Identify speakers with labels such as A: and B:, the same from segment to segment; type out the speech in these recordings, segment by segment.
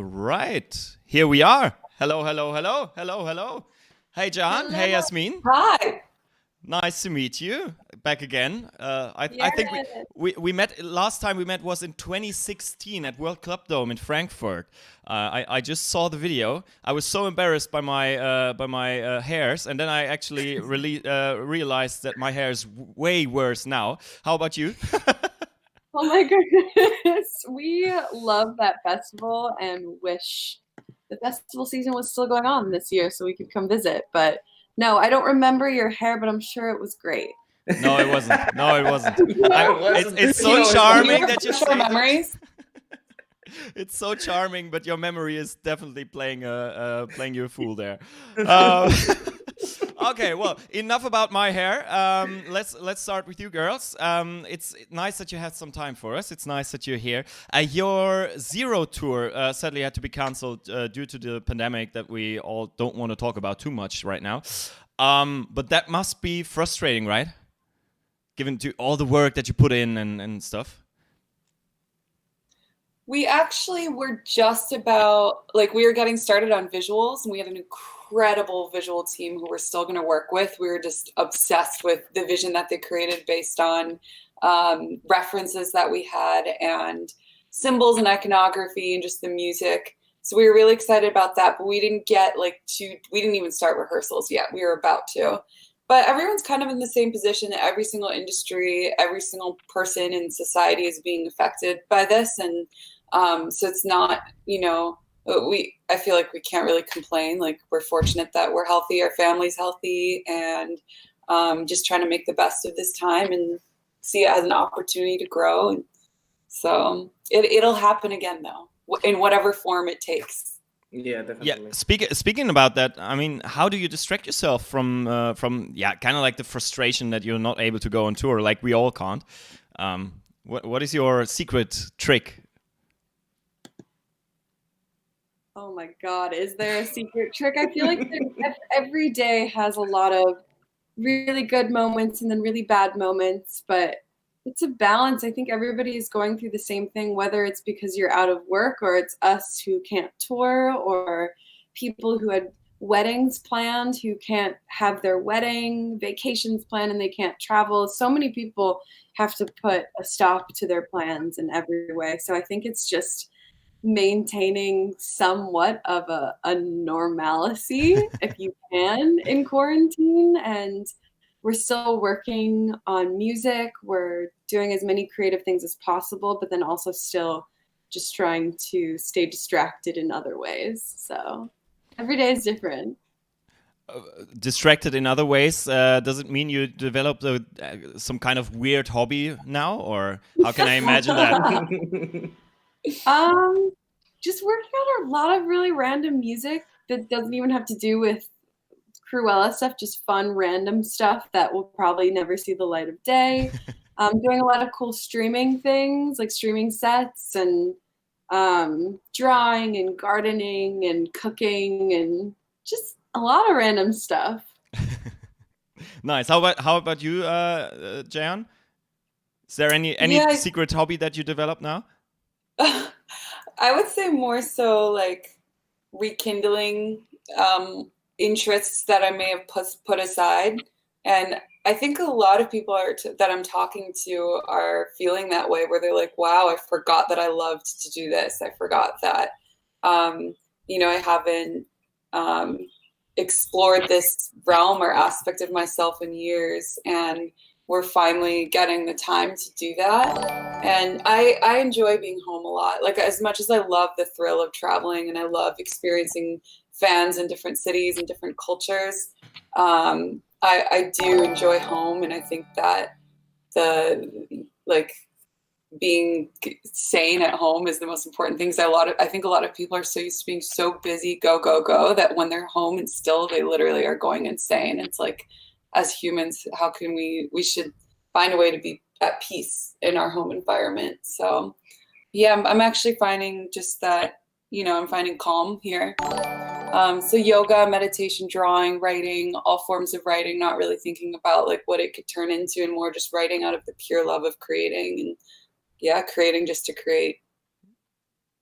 A: Right. Here we are. Hello, hello, hello, hello, hello. Hey, John.
B: Hello.
A: Hey, Yasmin.
B: Hi.
A: Nice to meet you back again. I
B: Yes.
A: think we met last time we met was in 2016 at World Club Dome in Frankfurt. I just saw the video. I was so embarrassed by my hairs, and then I actually realized that my hair is way worse now. How about you?
B: Oh my goodness. We love that festival and wish the festival season was still going on this year so we could come visit. But no, I don't remember your hair, but I'm sure it was great.
A: No, it wasn't. No, it wasn't. It's so charming that you say
B: memories.
A: It's so charming, but your memory is definitely playing you a fool there. Okay, well, enough about my hair. Let's start with you girls. It's nice that you had some time for us. It's nice that you're here. Your Zero tour sadly had to be canceled due to the pandemic that we all don't want to talk about too much right now. But that must be frustrating, right? Given to all the work that you put in and stuff.
C: We actually were just about, we were getting started on visuals, and we had an incredible visual team who we're still going to work with. We were just obsessed with the vision that they created based on references that we had and symbols and iconography and just the music. So we were really excited about that, but we didn't get we didn't even start rehearsals yet. We were about to. But everyone's kind of in the same position. Every single industry, every single person in society is being affected by this. And so it's not, I feel like we can't really complain. We're fortunate that we're healthy, our family's healthy, and just trying to make the best of this time and see it as an opportunity to grow. And so it'll happen again, though, in whatever form it takes.
D: Yeah, definitely.
A: Yeah, speaking about that, I mean, how do you distract yourself from kind of like the frustration that you're not able to go on tour, like we all can't? What is your secret trick?
B: Oh my God, is there a secret trick? I feel like every day has a lot of really good moments and then really bad moments, but it's a balance. I think everybody is going through the same thing, whether it's because you're out of work or it's us who can't tour or people who had weddings planned who can't have their wedding, vacations planned, and they can't travel. So many people have to put a stop to their plans in every way. So I think it's just maintaining somewhat of a normalcy, if you can, in quarantine. And we're still working on music. We're doing as many creative things as possible, but then also still just trying to stay distracted in other ways. So every day is different.
A: Distracted in other ways, does it mean you developed some kind of weird hobby now, or how can I imagine that?
B: Just working on a lot of really random music that doesn't even have to do with KREWELLA stuff, just fun random stuff that will probably never see the light of day. Doing a lot of cool streaming things, like streaming sets, and drawing and gardening and cooking and just a lot of random stuff.
A: Nice. How about you, Jan? Is there any secret hobby that you developed now?
C: I would say more so rekindling interests that I may have put aside. And I think a lot of people that I'm talking to are feeling that way, where they're like, wow, I forgot that I loved to do this. I forgot that, I haven't explored this realm or aspect of myself in years. And we're finally getting the time to do that. And I enjoy being home a lot. As much as I love the thrill of traveling and I love experiencing fans in different cities and different cultures, I do enjoy home. And I think that being sane at home is the most important thing. I think a lot of people are so used to being so busy, go, go, go, that when they're home and still, they literally are going insane. It's like, as humans, how can we should find a way to be at peace in our home environment. So yeah, I'm actually finding just that, I'm finding calm here. So yoga, meditation, drawing, writing, all forms of writing, not really thinking about what it could turn into, and more just writing out of the pure love of creating, and creating just to create.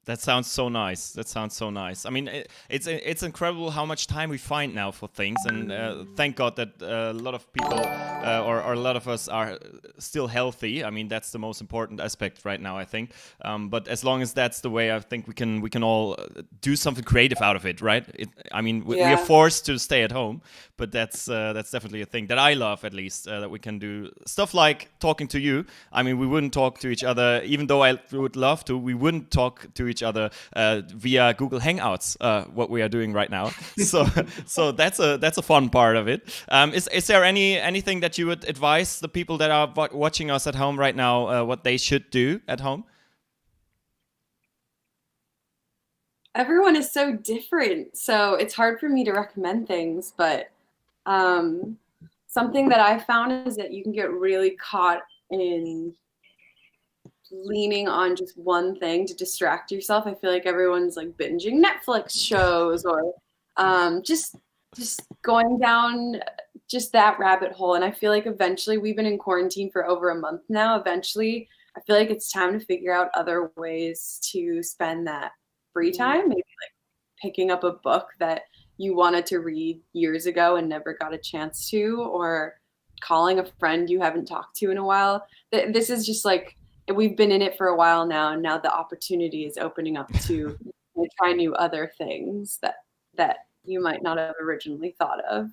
A: That sounds so nice. That sounds so nice. I mean, it's incredible how much time we find now for things, and thank God that a lot of people or a lot of us are still healthy. I mean, that's the most important aspect right now, I think. But as long as that's the way, I think we can all do something creative out of it, right? We are forced to stay at home, but that's definitely a thing that I love, at least, that we can do stuff like talking to you. I mean, we wouldn't talk to each other, even though I would love to. We wouldn't talk to each other via Google Hangouts, what we are doing right now. So that's a fun part of it. Is there anything that you would advise the people that are watching us at home right now, what they should do at home?
B: Everyone is so different, so it's hard for me to recommend things, but something that I found is that you can get really caught in leaning on just one thing to distract yourself. I feel like everyone's like binging Netflix shows or just going down just that rabbit hole. And I feel like eventually, we've been in quarantine for over a month now. Eventually, I feel like it's time to figure out other ways to spend that free time. Maybe like picking up a book that you wanted to read years ago and never got a chance to, or calling a friend you haven't talked to in a while. This is just like, we've been in it for a while now, and now the opportunity is opening up to try new other things that you might not have originally thought of.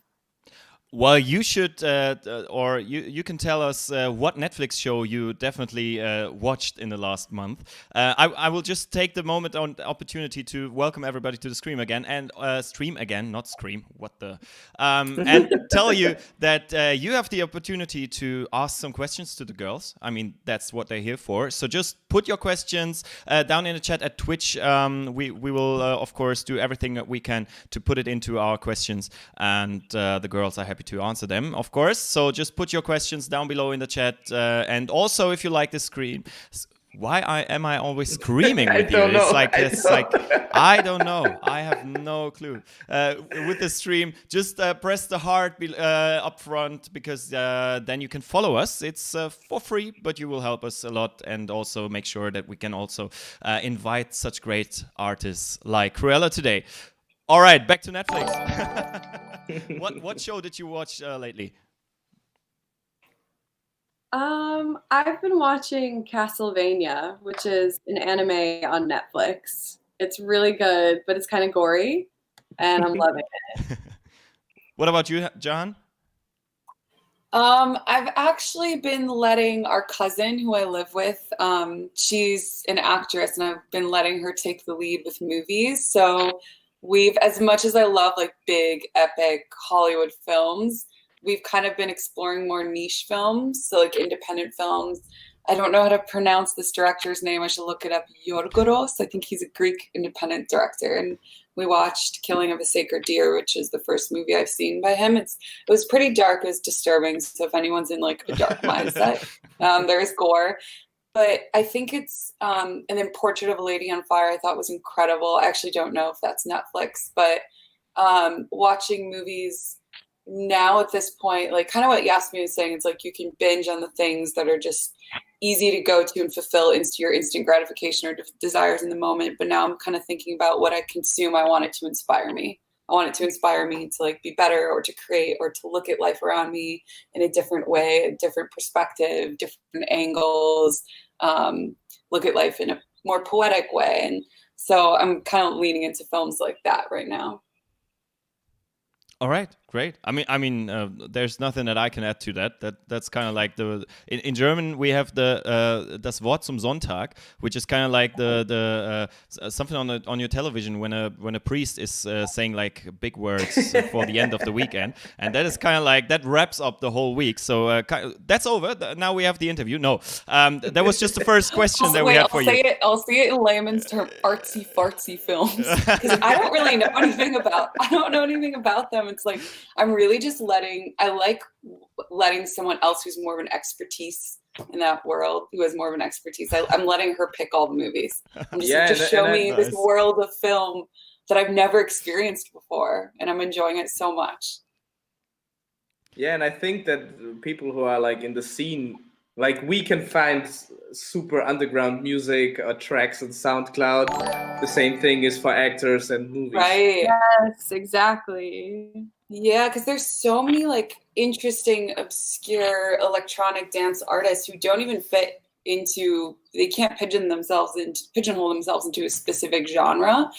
A: Well, you should, or you can tell us what Netflix show you definitely watched in the last month. I will just take the moment on opportunity to welcome everybody to the stream again, not scream. What the? And tell you that you have the opportunity to ask some questions to the girls. I mean, that's what they're here for. So just put your questions down in the chat at Twitch. We will, of course, do everything that we can to put it into our questions, and the girls are happy to answer them, of course. So just put your questions down below in the chat, and also if you like the screen. Why am I always screaming with you? It's like I don't know. I have no clue. With the stream, just press the heart up front, because then you can follow us. It's for free, but you will help us a lot, and also make sure that we can also invite such great artists like KREWELLA today. All right, back to Netflix. What show did you watch lately?
B: I've been watching Castlevania, which is an anime on Netflix. It's really good, but it's kind of gory, and I'm loving it.
A: What about you, John?
C: I've actually been letting our cousin, who I live with, she's an actress, and I've been letting her take the lead with movies. So we've, as much as I love like big, epic Hollywood films, we've kind of been exploring more niche films, so like independent films. I don't know how to pronounce this director's name. I should look it up. Yorgos. I think he's a Greek independent director. And we watched Killing of a Sacred Deer, which is the first movie I've seen by him. It was pretty dark. It was disturbing. So if anyone's in like a dark mindset, there's gore. But I think it's, and then Portrait of a Lady on Fire, I thought was incredible. I actually don't know if that's Netflix, but watching movies now at this point, like kind of what Yasmin was saying, it's like you can binge on the things that are just easy to go to and fulfill your instant gratification or desires in the moment. But now I'm kind of thinking about what I consume. I want it to inspire me. I want it to inspire me to like be better, or to create, or to look at life around me in a different way, a different perspective, different angles, look at life in a more poetic way. And so I'm kind of leaning into films like that right now.
A: All right, great. I mean, there's nothing that I can add to that. That's kind of like in German we have the das Wort zum Sonntag, which is kind of like the something on your television when a priest is saying like big words for the end of the weekend, and that is kind of like that wraps up the whole week. So that's over. Now we have the interview. No, that was just the first question that we had for you.
C: I'll say it in layman's term: artsy fartsy films, because I don't really know anything about. I don't know anything about them. It's like I'm really just letting someone else who's more of an expertise in that world, who has more of an expertise. I'm letting her pick all the movies. I'm just show me this world of film that I've never experienced before, and I'm enjoying it so much.
D: Yeah, and I think that people who are like in the scene, like we can find super underground music or tracks on SoundCloud. The same thing is for actors and movies.
C: Right.
B: Yes, exactly.
C: Yeah, because there's so many like interesting, obscure electronic dance artists who don't even fit into, they can't pigeonhole themselves into a specific genre.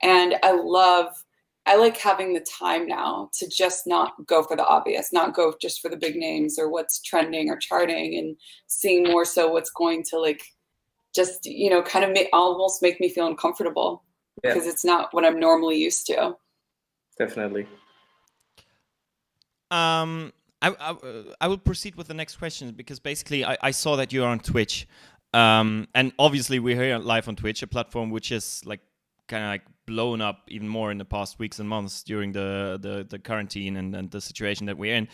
C: And I like having the time now to just not go for the obvious, not go just for the big names or what's trending or charting, and seeing more so what's going to like just, you know, kind of almost make me feel uncomfortable because it's not what I'm normally used to.
D: Definitely.
A: I will proceed with the next question, because basically I saw that you're on Twitch, and obviously we're here live on Twitch, a platform which is like kind of like blown up even more in the past weeks and months during the quarantine and the situation that we're in.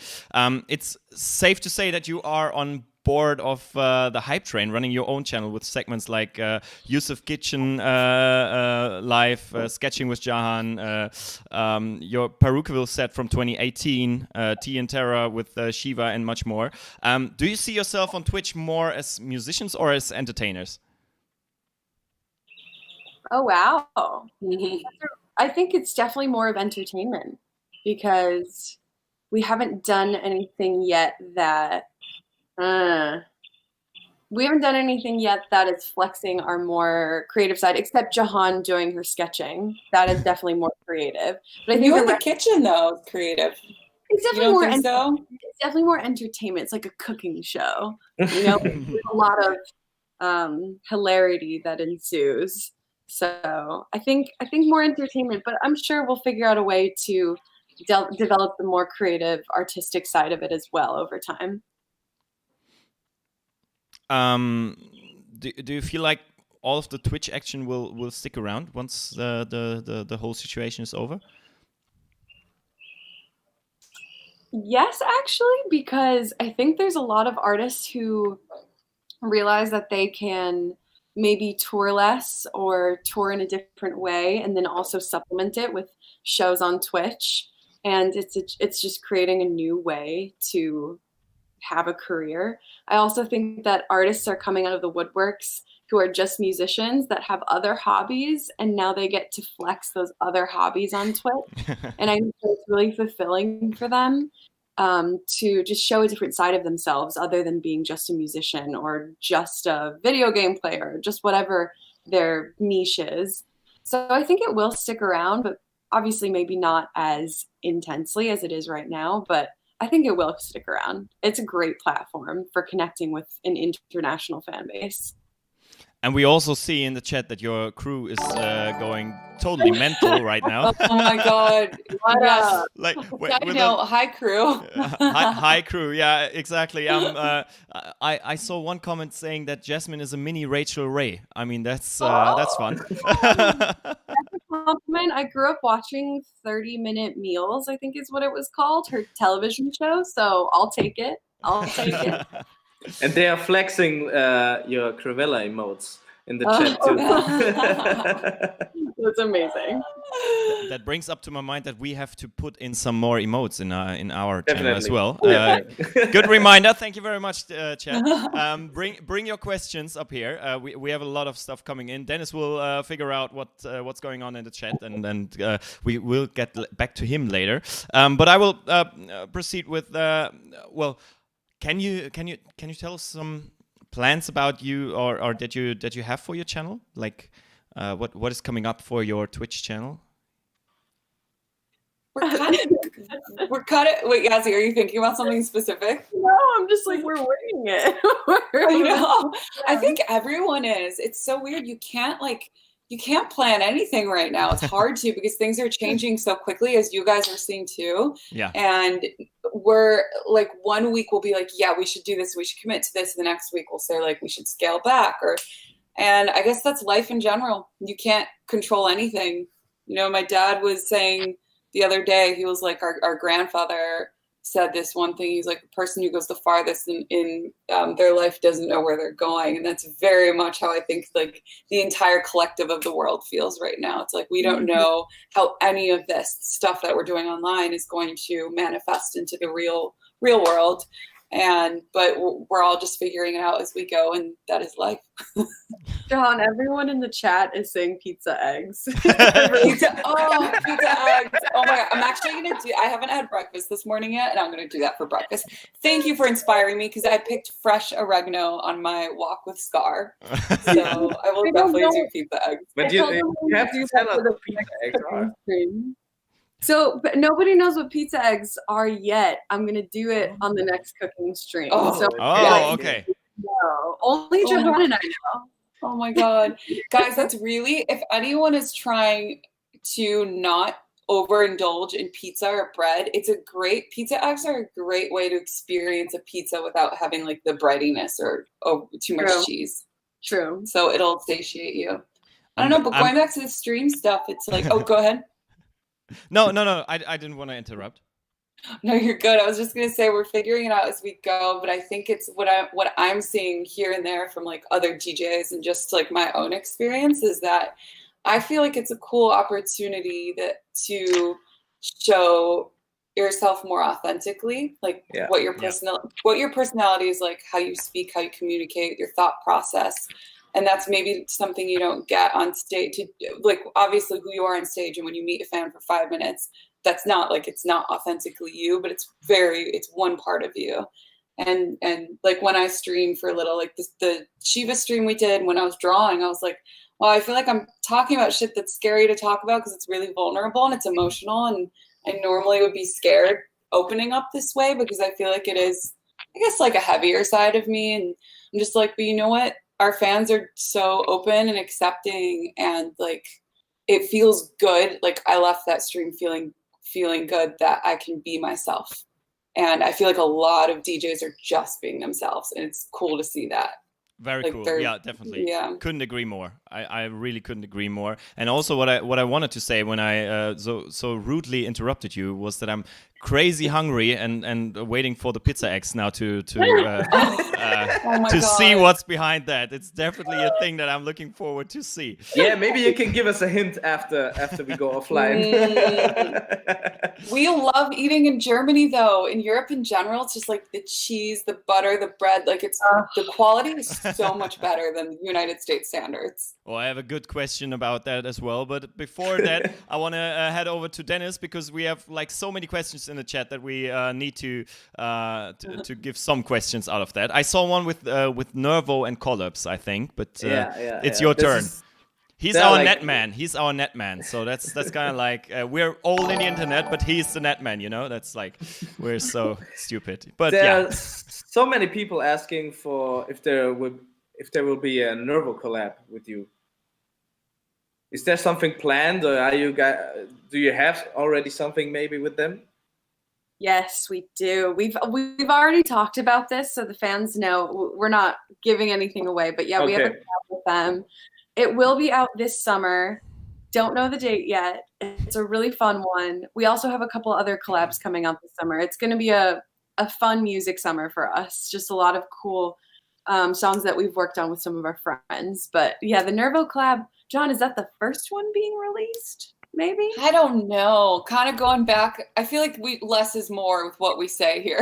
A: It's safe to say that you are on board of the hype train, running your own channel with segments like Yusuf Kitchen live, sketching with Jahan, your Perukaville set from 2018, Tea and Terra with Shiva, and much more. Do you see yourself on Twitch more as musicians or as entertainers?
B: Oh, wow. I think it's definitely more of entertainment, because we haven't done anything yet that is flexing our more creative side, except Jahan doing her sketching. That is definitely more creative. But I think
C: you in the kitchen though is creative.
B: It's definitely more.
C: So?
B: It's definitely more entertainment. It's like a cooking show. You know, there's a lot of hilarity that ensues. So I think more entertainment, but I'm sure we'll figure out a way to develop the more creative, artistic side of it as well over time.
A: Do you feel like all of the Twitch action will stick around once the whole situation is over?
B: Yes, actually, because I think there's a lot of artists who realize that they can maybe tour less or tour in a different way, and then also supplement it with shows on Twitch. And it's just creating a new way to have a career. I also think that artists are coming out of the woodworks who are just musicians that have other hobbies, and now they get to flex those other hobbies on Twitch. And I think it's really fulfilling for them to just show a different side of themselves other than being just a musician or just a video game player, just whatever their niche is. So I think it will stick around, but obviously maybe not as intensely as it is right now, but I think it will stick around. It's a great platform for connecting with an international fan base.
A: And we also see in the chat that your crew is going totally mental right now.
C: Oh my god!
B: Yes.
A: Like,
C: hi crew.
A: Hi crew. Yeah, exactly. I saw one comment saying that Jasmine is a mini Rachael Ray. I mean, that's fun.
B: That's a compliment. I grew up watching 30-minute Meals, I think is what it was called, her television show. So I'll take it.
D: And they are flexing your KREWELLA emotes in the chat too.
B: That's amazing.
A: That brings up to my mind that we have to put in some more emotes in our
D: Definitely.
A: channel as well. Good reminder. Thank you very much, chat. Bring your questions up here. We have a lot of stuff coming in. Dennis will figure out what's going on in the chat, and we will get back to him later. But I will proceed with Can you tell us some plans about you or that you have for your channel? Like what is coming up for your Twitch channel?
C: We're kind of. Wait, Yazzie, are you thinking about something specific?
B: No, I'm just like, we're winging it.
C: I know. I think everyone is. It's so weird. You can't plan anything right now. It's hard to, because things are changing so quickly, as you guys are seeing too.
A: Yeah.
C: And we're like, 1 week we'll be like, yeah, we should do this. We should commit to this. The next week we'll say like, we should scale back. And I guess that's life in general. You can't control anything. You know, my dad was saying the other day, he was like, our grandfather said this one thing. He's like, the person who goes the farthest in their life doesn't know where they're going. And that's very much how I think like the entire collective of the world feels right now. It's like, we don't know how any of this stuff that we're doing online is going to manifest into the real world. but we're all just figuring it out as we go, and that is life.
B: John, everyone in the chat is saying pizza eggs.
C: Pizza eggs. Oh my God. I'm actually going to I haven't had breakfast this morning yet, and I'm going to do that for breakfast. Thank you for inspiring me, because I picked fresh oregano on my walk with Scar. So I will definitely do pizza eggs.
D: But you have to tell us what pizza eggs are.
B: So, but nobody knows what pizza eggs are yet. I'm going to do it on the next cooking stream.
A: Okay.
B: No, only John and I know.
C: Oh my God. Guys, that's really, if anyone is trying to not overindulge in pizza or bread, pizza eggs are a great way to experience a pizza without having like the breadiness or too much cheese.
B: True.
C: So it'll satiate you. I don't know, but going back to the stream stuff, it's like, go ahead.
A: No. I didn't want to interrupt.
C: No, you're good. I was just gonna say we're figuring it out as we go, but I think it's what I'm seeing here and there from like other DJs and just like my own experience is that I feel like it's a cool opportunity to show yourself more authentically, like what your personality is like, how you speak, how you communicate, your thought process. And that's maybe something you don't get on stage. Like obviously who you are on stage, and when you meet a fan for 5 minutes, that's not like, it's not authentically you, but it's one part of you. And like when I stream for a little, like the Shiva stream we did, when I was drawing, I was like, well, I feel like I'm talking about shit that's scary to talk about because it's really vulnerable and it's emotional. And I normally would be scared opening up this way because I feel like it is, I guess, like a heavier side of me. And I'm just like, but you know what? Our fans are so open and accepting, and like it feels good. Like I left that stream feeling good that I can be myself. And I feel like a lot of DJs are just being themselves, and it's cool to see that.
A: Very
C: like
A: cool. Yeah, definitely.
C: Yeah.
A: Couldn't agree more. I really couldn't agree more. And also what I wanted to say when I so rudely interrupted you was that I'm crazy hungry and waiting for the pizza eggs now to see what's behind that. It's definitely a thing that I'm looking forward to see.
D: Yeah, maybe you can give us a hint after we go offline.
C: We love eating in Germany though. In Europe in general, it's just like the cheese, the butter, the bread, like it's the quality is so much better than United States standards.
A: Well, I have a good question about that as well. But before that, I want to head over to Dennis because we have like so many questions in the chat that we need to give some questions out of that. I saw one with Nervo and Collabs, I think, but it's your turn. He's our netman. He's our netman. So that's kind of like we're all in the internet, but he's the netman. You know, that's like we're so stupid. But
D: there are so many people asking for if there will be a Nervo collab with you. Is there something planned, or do you have already something maybe with them?
B: Yes, we do. We've already talked about this, so the fans know. We're not giving anything away, but yeah, we have a collab with them. It will be out this summer. Don't know the date yet. It's a really fun one. We also have a couple other collabs coming out this summer. It's going to be a fun music summer for us. Just a lot of cool songs that we've worked on with some of our friends. But yeah, the Nervo collab, John, is that the first one being released? Maybe?
C: I don't know. Kind of going back, I feel like less is more with what we say here.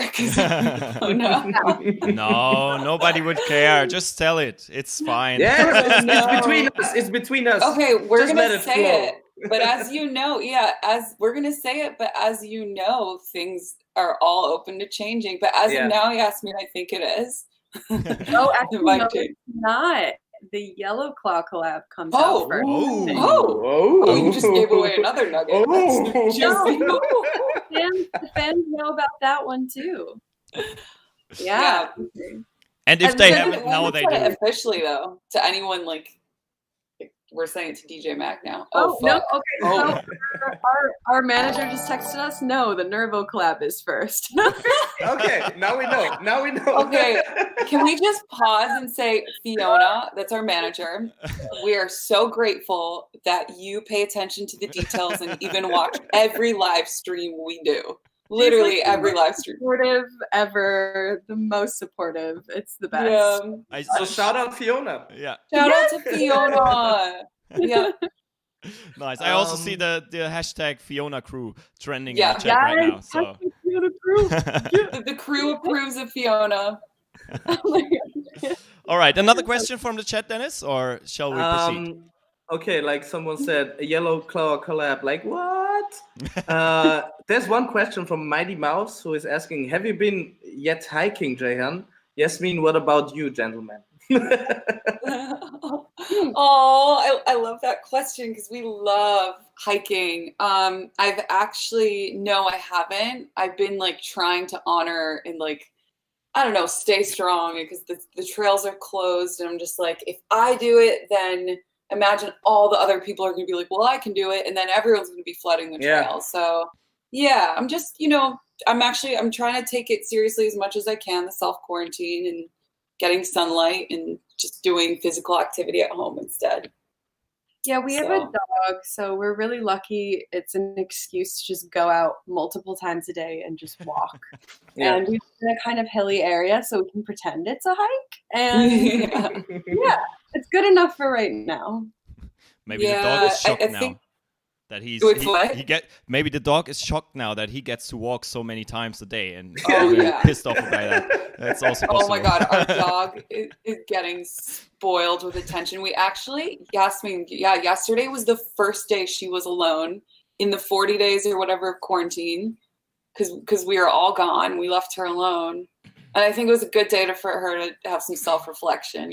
A: No, nobody would care. Just tell it. It's fine.
D: Yeah, it's between us. It's between us.
C: Okay, we're going to say it. But as you know, as we're going to say it, but as you know, things are all open to changing. But as of now, Yasmin, I think it is.
B: No, actually, no, it's not. The Yellow Claw collab comes out first.
C: You just gave away another nugget.
B: The fans know about that one too. Yeah.
A: And if they haven't, now they do.
C: Officially though, to anyone like we're saying it to DJ Mac now.
B: No, okay. So our manager just texted us. No, the Nervo collab is first.
D: Okay, now we know.
C: Okay, can we just pause and say, Fiona, that's our manager. We are so grateful that you pay attention to the details and even watch every live stream we do. Literally like every live stream.
B: Supportive ever, the most supportive. It's the best.
D: Yeah. So shout out Fiona.
A: Yeah.
C: Shout out to Fiona. Yeah.
A: Nice. I also see the hashtag Fiona Crew trending in the chat right now. So.
B: Fiona crew.
C: The crew approves of Fiona.
B: Oh my God.
A: All right, another question from the chat, Dennis, or shall we proceed?
D: Okay, like someone said, a yellow claw collab. Like what? There's one question from Mighty Mouse who is asking, have you been yet hiking, Jehan? Yasmin, what about you, gentlemen?
C: Oh, I love that question because we love hiking. I've actually, no, I haven't. I've been like trying to honor and like, I don't know, stay strong because the trails are closed. And I'm just like, if I do it, then imagine all the other people are going to be like, well, I can do it. And then everyone's going to be flooding the trails. So yeah, I'm just, I'm trying to take it seriously as much as I can, the self-quarantine and getting sunlight and just doing physical activity at home instead.
B: Yeah, we have a dog, so we're really lucky. It's an excuse to just go out multiple times a day and just walk. And we live in a kind of hilly area, so we can pretend it's a hike. And yeah, it's good enough for right now.
A: Maybe the dog is shocked now that maybe the dog is shocked now that he gets to walk so many times a day and pissed off by that. That's also possible.
C: Oh my God, our dog is getting spoiled with attention. We actually, Yasmin, yesterday was the first day she was alone in the 40 days or whatever of quarantine because we were all gone. We left her alone. And I think it was a good day for her to have some self-reflection,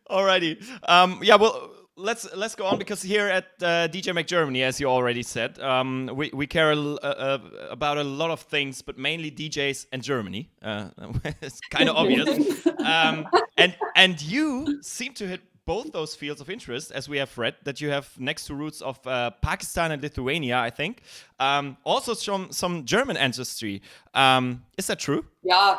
A: Alrighty. Well, let's go on because here at DJ McGermany, as you already said, we care about a lot of things, but mainly DJs and Germany. It's kind of obvious. And you seem to hit both those fields of interest, as we have read, that you have next to roots of Pakistan and Lithuania, I think. Also some German ancestry. Is that true?
C: Yeah.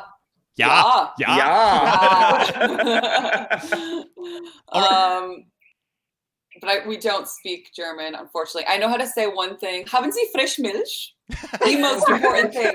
C: But we don't speak German, unfortunately. I know how to say one thing. Haben Sie Frischmilch? The most important thing.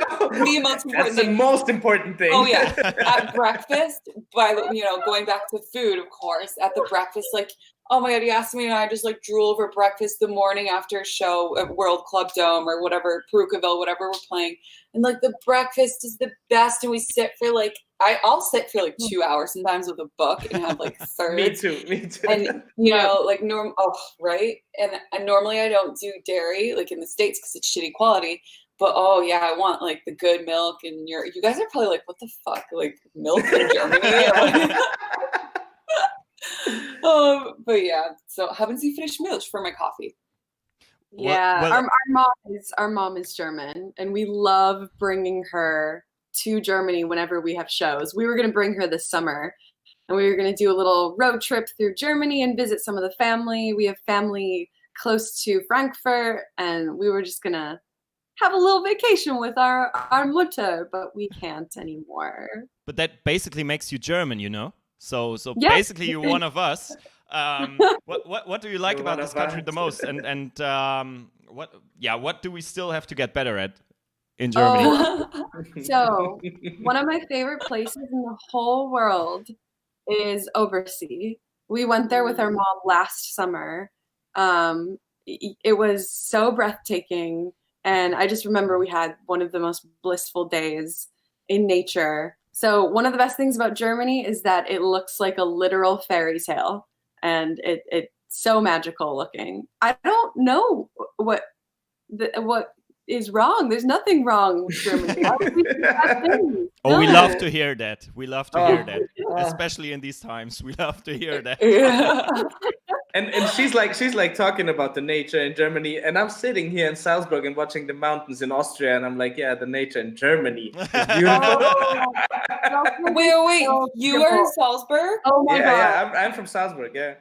D: That's the most important thing.
C: Oh yeah. At breakfast, going back to food, of course. At the breakfast, like, oh my God, Yasmin and I just like drool over breakfast the morning after a show at World Club Dome or whatever, Perukaville, whatever we're playing. And like the breakfast is the best. And we sit for like, I'll sit for like 2 hours sometimes with a book and have like thirds.
D: Me too.
C: And right. And normally I don't do dairy like in the States because it's shitty quality. But I want like the good milk. And you guys are probably like, what the fuck? Like milk in Germany? But yeah, so haben Sie Frischmilch for my coffee?
B: Yeah, our mom is German, and we love bringing her to Germany whenever we have shows. We were going to bring her this summer, and we were going to do a little road trip through Germany and visit some of the family. We have family close to Frankfurt, and we were just going to have a little vacation with our Mutter, but we can't anymore.
A: But that basically makes you German, So basically you're one of us. What do you like about this country the most? And what do we still have to get better at in Germany?
B: So one of my favorite places in the whole world is Oversea. We went there with our mom last summer. It was so breathtaking. And I just remember we had one of the most blissful days in nature. So one of the best things about Germany is that it looks like a literal fairy tale, and it's so magical looking. I don't know what is wrong. There's nothing wrong with Germany.
A: We love to hear that. We love to hear that, especially in these times. We love to hear that.
D: And she's like talking about the nature in Germany, and I'm sitting here in Salzburg and watching the mountains in Austria, and I'm like, yeah, the nature in Germany is beautiful.
C: Wait, you are in Salzburg?
B: Oh my God.
D: Yeah, I'm from Salzburg, yeah.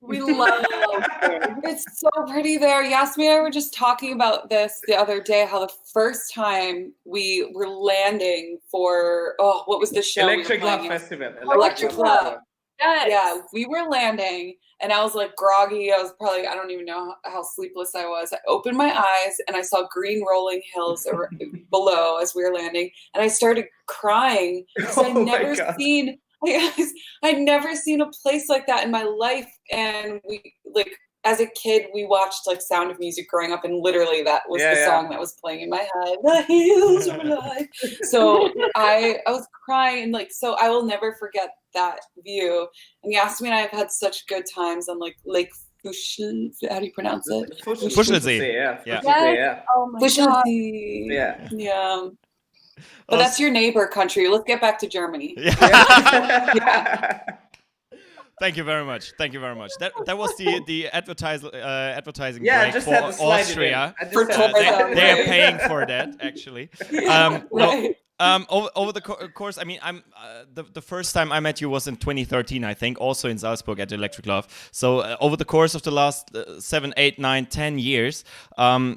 C: We love it. It's so pretty there. Yasmin and I were just talking about this the other day, how the first time we were landing for, what was the show?
D: Electric Love Festival.
C: Electric Love.
B: Yes.
C: Yeah, we were landing and I was like groggy. I was probably, I don't even know how sleepless I was. I opened my eyes and I saw green rolling hills below as we were landing. And I started crying because I'd never seen a place like that in my life. And as a kid, we watched like Sound of Music growing up, and literally that was the song that was playing in my head. The hills are alive. So I was crying, and like, so I will never forget that view. And Yasmin and I have had such good times on like Lake Fushel. How do you pronounce it?
A: Fushelsee.
D: Yeah.
B: Yes. Oh my God.
D: Yeah.
C: Yeah. But that's your neighbor country. Let's get back to Germany.
A: Yeah. Thank you very much. Thank you very much. That was the advertising break
D: just
A: for
D: had to slide
A: Austria.
D: it in.
A: They are paying for that actually.
C: Right.
A: Over the course, I mean, the first time I met you was in 2013, I think, also in Salzburg at Electric Love. So over the course of the last 7, 8, 9, 10 years,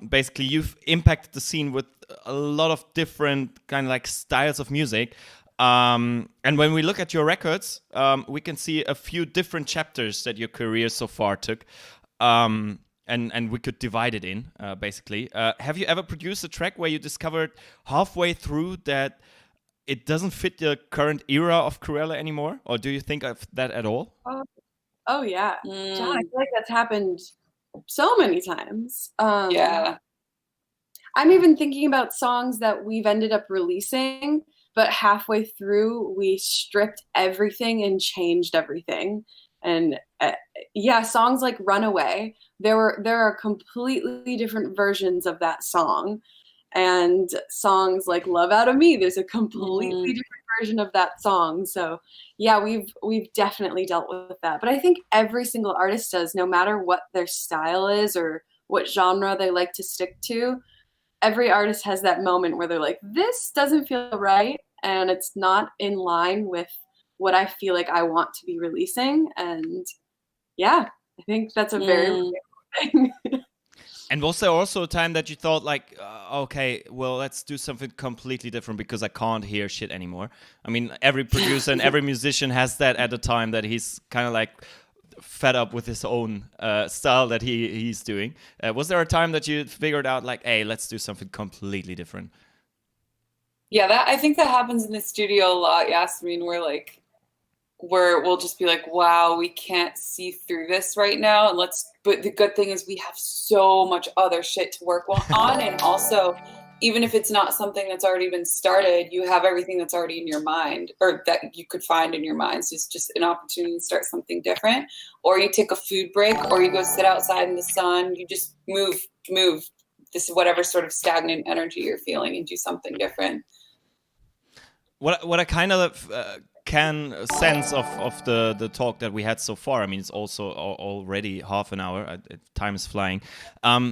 A: basically you've impacted the scene with a lot of different kind of like styles of music. And when we look at your records, we can see a few different chapters that your career so far took. And we could divide it in, basically. Have you ever produced a track where you discovered halfway through that it doesn't fit the current era of KREWELLA anymore? Or do you think of that at all?
B: Oh yeah. John, I feel like that's happened so many times.
C: Yeah.
B: I'm even thinking about songs that we've ended up releasing, but halfway through we stripped everything and changed everything. And songs like Runaway, there are completely different versions of that song. And songs like Love Out of Me, there's a completely different version of that song. So yeah, we've definitely dealt with that. But I think every single artist does, no matter what their style is or what genre they like to stick to. Every artist has that moment where they're like, this doesn't feel right, and it's not in line with what I feel like I want to be releasing. And yeah, I think that's a very real thing.
A: And was there also a time that you thought like, okay, well, let's do something completely different because I can't hear shit anymore? I mean, every producer and every musician has that at a time that he's kind of like fed up with his own style that he's doing. Was there a time that you figured out like, hey, let's do something completely different?
C: Yeah, I think that happens in the studio a lot, Yasmin, where like we'll just be like, wow, we can't see through this right now. But the good thing is we have so much other shit to work on. And also, even if it's not something that's already been started, you have everything that's already in your mind or that you could find in your mind. So it's just an opportunity to start something different. Or you take a food break, or you go sit outside in the sun. You just move this whatever sort of stagnant energy you're feeling and do something different.
A: What I kind of can sense of the talk that we had so far, I mean, it's also already half an hour. Time is flying.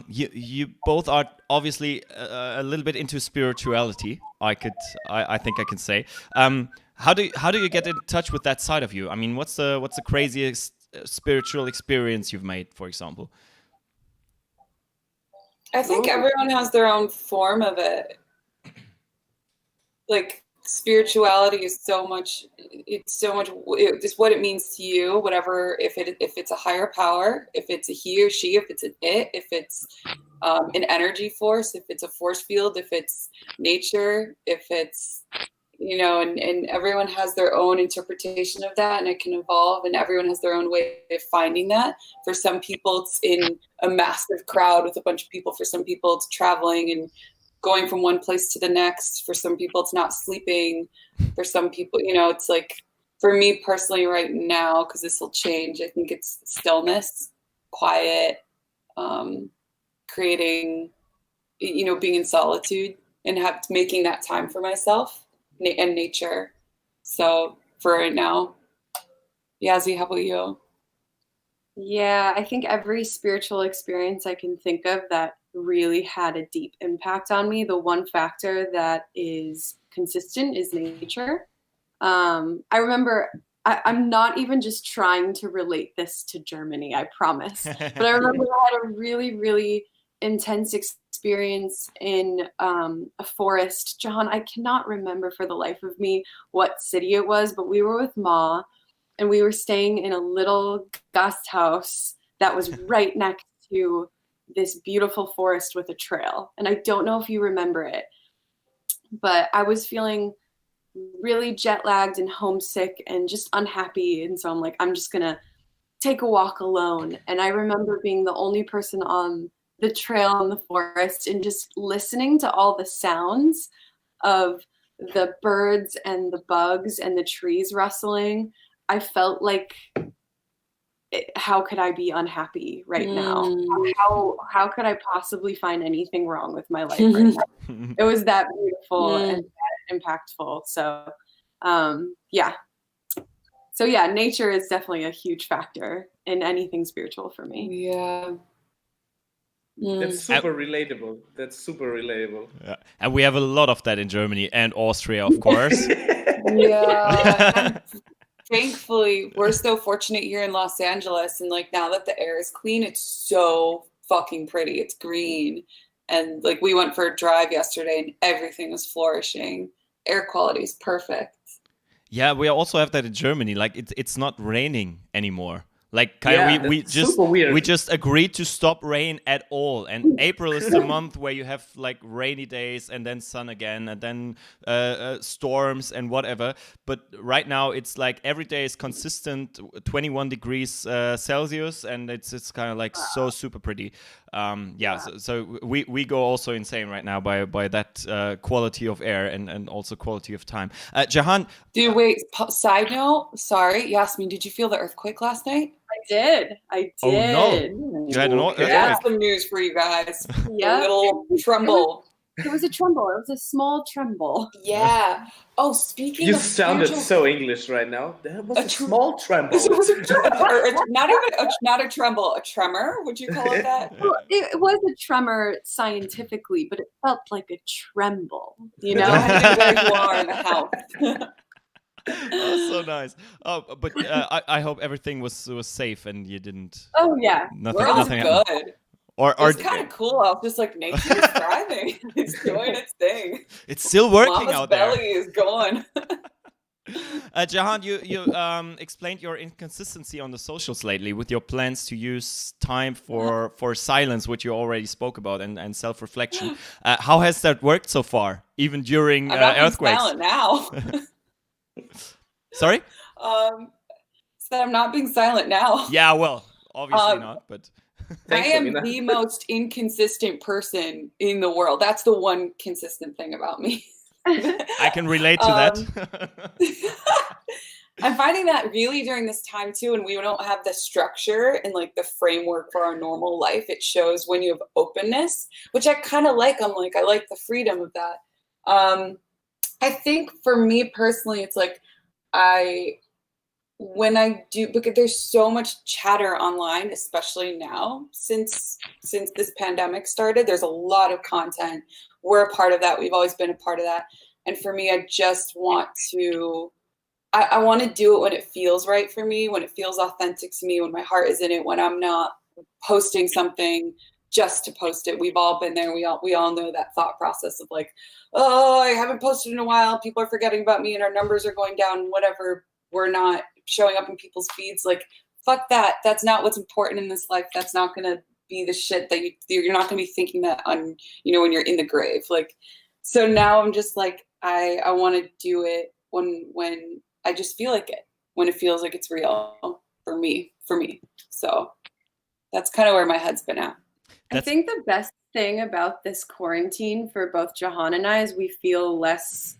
A: You both are obviously a little bit into spirituality. I think I can say. How do you get in touch with that side of you? I mean, what's the craziest spiritual experience you've made, for example?
C: I think everyone has their own form of it. Like, spirituality is just what it means to you, whatever, if it's a higher power, if it's a he or she, if it's an it, if it's an energy force, if it's a force field, if it's nature, if it's, and everyone has their own interpretation of that, and it can evolve, and everyone has their own way of finding that. For some people it's in a massive crowd with a bunch of people. For some people it's traveling and going from one place to the next. For some people it's not sleeping. For some people, it's like, for me personally right now, because this will change, I think it's stillness, quiet, creating, being in solitude and making that time for myself and nature. So for right now, Yazzie, how about you?
B: Yeah, I think every spiritual experience I can think of that really had a deep impact on me, the one factor that is consistent is nature. I remember, I'm not even just trying to relate this to Germany, I promise. But I remember I had a really, really intense experience in a forest. John, I cannot remember for the life of me what city it was, but we were with Ma, and we were staying in a little guest house that was right next to this beautiful forest with a trail. And I don't know if you remember it, but I was feeling really jet lagged and homesick and just unhappy. And so I'm like, I'm just going to take a walk alone. And I remember being the only person on the trail in the forest and just listening to all the sounds of the birds and the bugs and the trees rustling. I felt like, how could I be unhappy right now? How could I possibly find anything wrong with my life right now? It was that beautiful and that impactful. So, So yeah, nature is definitely a huge factor in anything spiritual for me.
C: Yeah.
D: That's super relatable.
A: Yeah. And we have a lot of that in Germany and Austria, of course.
C: Yeah. Thankfully, we're so fortunate here in Los Angeles, and like now that the air is clean, it's so fucking pretty. It's green, and like we went for a drive yesterday, and everything was flourishing. Air quality is perfect.
A: Yeah, we also have that in Germany. Like it's not raining anymore. Like we just agreed to stop rain at all, and April is the month where you have like rainy days and then sun again and then storms and whatever. But right now it's like every day is consistent 21 degrees Celsius, and it's kind of like so super pretty. So we go also insane right now by that quality of air and also quality of time. Jahan,
C: Wait, side note, sorry, Yasmin, did you feel the earthquake last night?
B: I did.
A: Oh no! You had an earthquake.
C: That's some news for you guys.
B: Yeah.
C: A little tremble.
B: It was a tremble. It was a small tremble.
C: Yeah. Oh, speaking
D: You
C: of
D: sounded
C: spiritual-
D: so English right now. There was a small tremble.
C: It was a tremor. Not a tremble, a tremor. Would you call it that?
B: Well, it was a tremor scientifically, but it felt like a tremble. You know.
C: Depending where you are in the house.
A: Oh, so nice. Oh, but I hope everything was safe and you didn't.
B: Oh yeah,
A: Nothing
C: good.
A: happened. Or
C: it's kind of cool. I was just like, nature is thriving. It's doing its thing.
A: It's still working
C: Mama's
A: out there.
C: belly is going.
A: Jahan, you explained your inconsistency on the socials lately with your plans to use time for silence, which you already spoke about, and self-reflection. How has that worked so far, even during earthquakes?
C: I'm not being silent now.
A: Sorry?
C: So I'm not being silent now.
A: Yeah, well, obviously not, but...
C: I am the most inconsistent person in the world. That's the one consistent thing about me.
A: I can relate to that.
C: I'm finding that really during this time too, and we don't have the structure and like the framework for our normal life. It shows when you have openness, which I kind of like. I like the freedom of that. I think for me personally, it's like when I do, because there's so much chatter online, especially now since this pandemic started, there's a lot of content. We're a part of that. We've always been a part of that. And for me, I just want to, I want to do it when it feels right for me, when it feels authentic to me, when my heart is in it, when I'm not posting something just to post it. We've all been there. We all know that thought process of like, oh, I haven't posted in a while. People are forgetting about me and our numbers are going down, whatever. We're not showing up in people's feeds. Like, fuck that. That's not what's important in this life. That's not going to be the shit that you're not going to be thinking that on, when you're in the grave. Like, so now I'm just like, I want to do it when I just feel like it, when it feels like it's real for me. So that's kind of where my head's been at.
B: I think the best thing about this quarantine for both Jahan and I is we feel less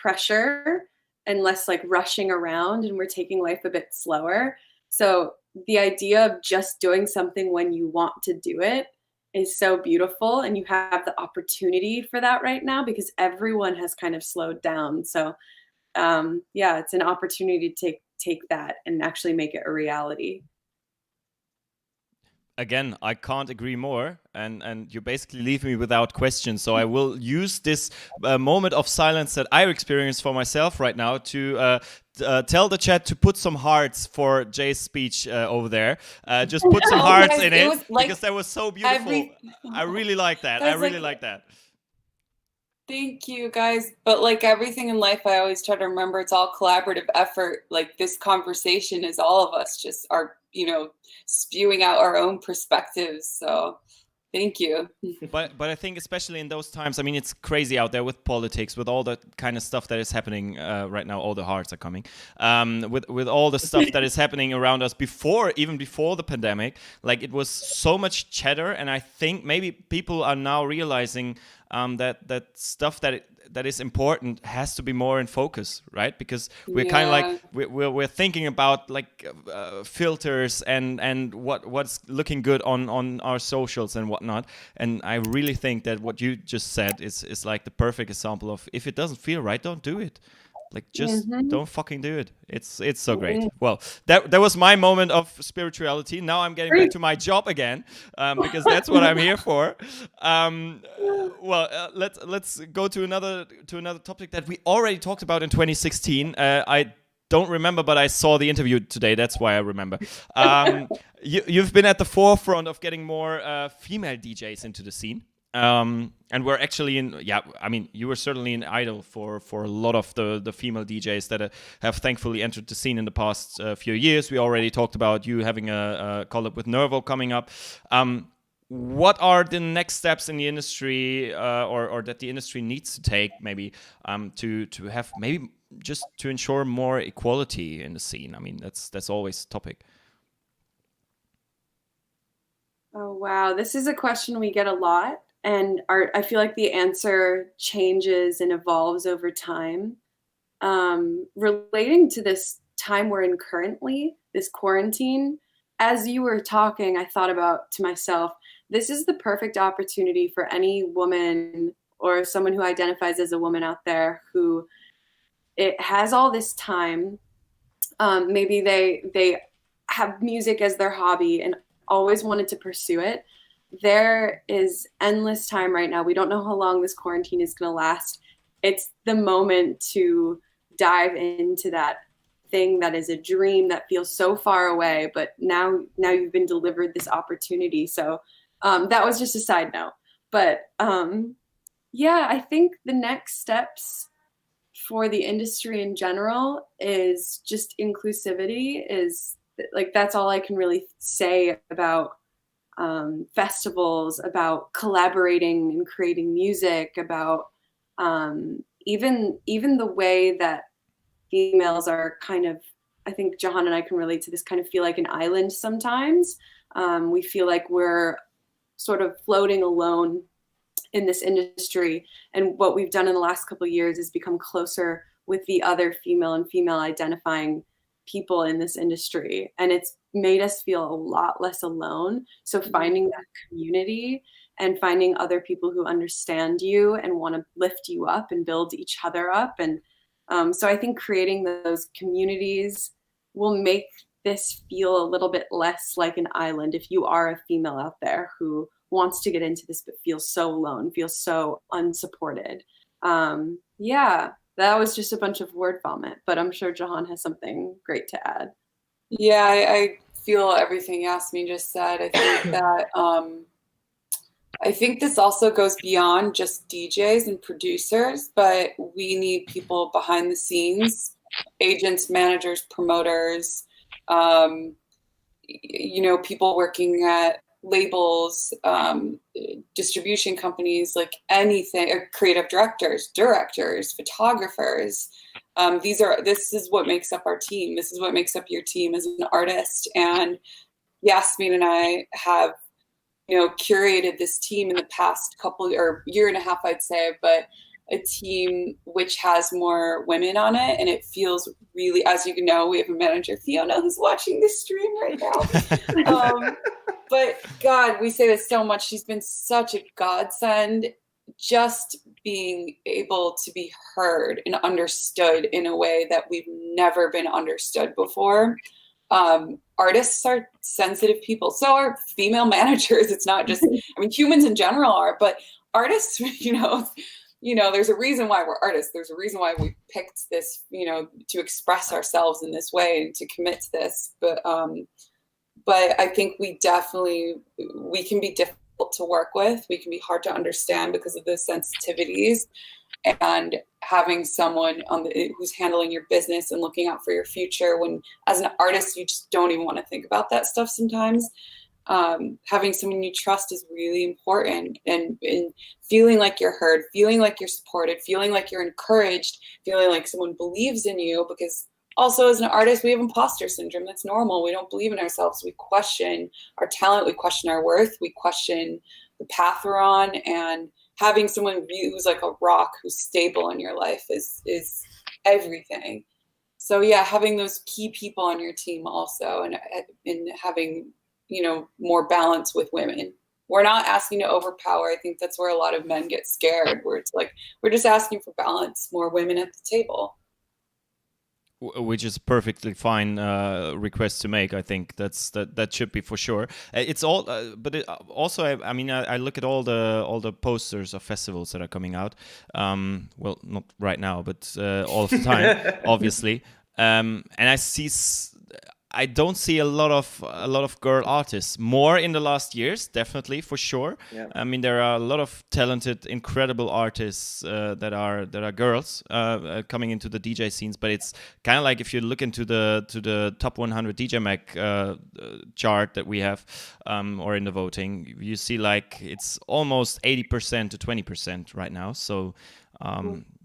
B: pressure and less like rushing around, and we're taking life a bit slower. So the idea of just doing something when you want to do it is so beautiful, and you have the opportunity for that right now because everyone has kind of slowed down. So it's an opportunity to take that and actually make it a reality.
A: Again, I can't agree more, and you basically leave me without question. So I will use this moment of silence that I experience for myself right now to tell the chat to put some hearts for Jay's speech over there. Just put some hearts in it because that was so beautiful. I really like that. I really like that.
C: Thank you, guys. But like everything in life, I always try to remember it's all collaborative effort. Like this conversation is all of us just are, spewing out our own perspectives. So Thank you.
A: But I think especially in those times, I mean, it's crazy out there with politics, with all the kind of stuff that is happening right now. All the hearts are coming. With all the stuff that is happening around us even before the pandemic, like it was so much chatter, and I think maybe people are now realizing that stuff that is important has to be more in focus, right? Because we're kind of like we're thinking about like filters and what's looking good on our socials and whatnot. And I really think that what you just said is like the perfect example of, if it doesn't feel right, don't do it. Like, just don't fucking do it. It's so great. Well, that was my moment of spirituality. Now I'm getting back to my job again, because that's what I'm here for. Let's go to another topic that we already talked about in 2016. I don't remember, but I saw the interview today. That's why I remember. You've been at the forefront of getting more female DJs into the scene. And we're actually you were certainly an idol for a lot of the female DJs that have thankfully entered the scene in the past few years. We already talked about you having a collab with Nervo coming up. What are the next steps in the industry, or that the industry needs to take, maybe to have, maybe just to ensure more equality in the scene? I mean, that's always a topic.
B: Oh, wow. This is a question we get a lot. And I feel like the answer changes and evolves over time. Relating to this time we're in currently, this quarantine, as you were talking, I thought about to myself, this is the perfect opportunity for any woman or someone who identifies as a woman out there who it has all this time. Maybe they have music as their hobby and always wanted to pursue it. There is endless time right now. We don't know how long this quarantine is going to last. It's the moment to dive into that thing that is a dream that feels so far away, but now you've been delivered this opportunity. So that was just a side note. But I think the next steps for the industry in general is just inclusivity. Is like, that's all I can really say about festivals, about collaborating and creating music, about even the way that females are kind of, I think Jahan and I can relate to this, kind of feel like an island sometimes. We feel like we're sort of floating alone in this industry. And what we've done in the last couple of years is become closer with the other female and female identifying people in this industry. And it's made us feel a lot less alone. So finding that community and finding other people who understand you and want to lift you up and build each other up. And so I think creating those communities will make this feel a little bit less like an island. If you are a female out there who wants to get into this but feels so alone, feels so unsupported. That was just a bunch of word vomit, but I'm sure Jahan has something great to add.
C: Yeah, I feel everything Yasmin just said. I think that I think this also goes beyond just DJs and producers, but we need people behind the scenes, agents, managers, promoters, people working at labels, distribution companies, like anything, creative directors, photographers. This is what makes up our team. This is what makes up your team as an artist. And Yasmin and I have, curated this team in the past year and a half, I'd say, but a team which has more women on it. And it feels really, as you know, we have a manager, Fiona, who's watching this stream right now. But God, we say this so much. She's been such a godsend, just being able to be heard and understood in a way that we've never been understood before. Artists are sensitive people. So are female managers. It's not just, humans in general are, but artists, there's a reason why we're artists. There's a reason why we picked this, to express ourselves in this way and to commit to this. But I think we can be difficult to work with. We can be hard to understand because of the sensitivities, and having someone who's handling your business and looking out for your future, when as an artist, you just don't even want to think about that stuff sometimes. having someone you trust is really important, and feeling like you're heard, feeling like you're supported, feeling like you're encouraged, feeling like someone believes in you. Because also as an artist, we have imposter syndrome. That's normal. We don't believe in ourselves. We question our talent. We question our worth. We question the path we're on. And having someone who's like a rock, who's stable in your life is everything. So yeah, having those key people on your team also, and having, you know, more balance with women. We're not asking to overpower. I think that's where a lot of men get scared, where it's like, we're just asking for balance, more women at the table.
A: Which is perfectly fine request to make. I think that should be for sure. It's all, but also I mean I look at all the posters of festivals that are coming out. Well, not right now, but all of the time, obviously. And I don't see a lot of girl artists. More in the last years, definitely, for sure.
D: Yeah.
A: I mean, there are a lot of talented, incredible artists that are girls coming into the DJ scenes. But it's kind of like if you look into the top 100 DJ Mag chart that we have, or in the voting, you see like it's almost 80% to 20% right now. So.